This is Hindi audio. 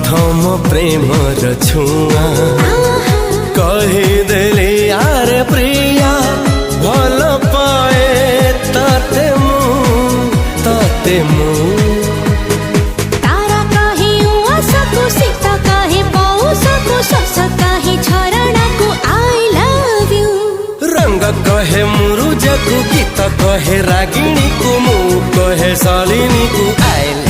प्रथम प्रेमर छुआ कहीदेली यार प्रिया भल पाए ताते मु तारा कहीं उआसको सीता कहीं पौसको सस कहीं झरणा को आई लव यू रंग कहे मुरुजकु गीत कहे रागिणी को मु कहे शालिनी को आई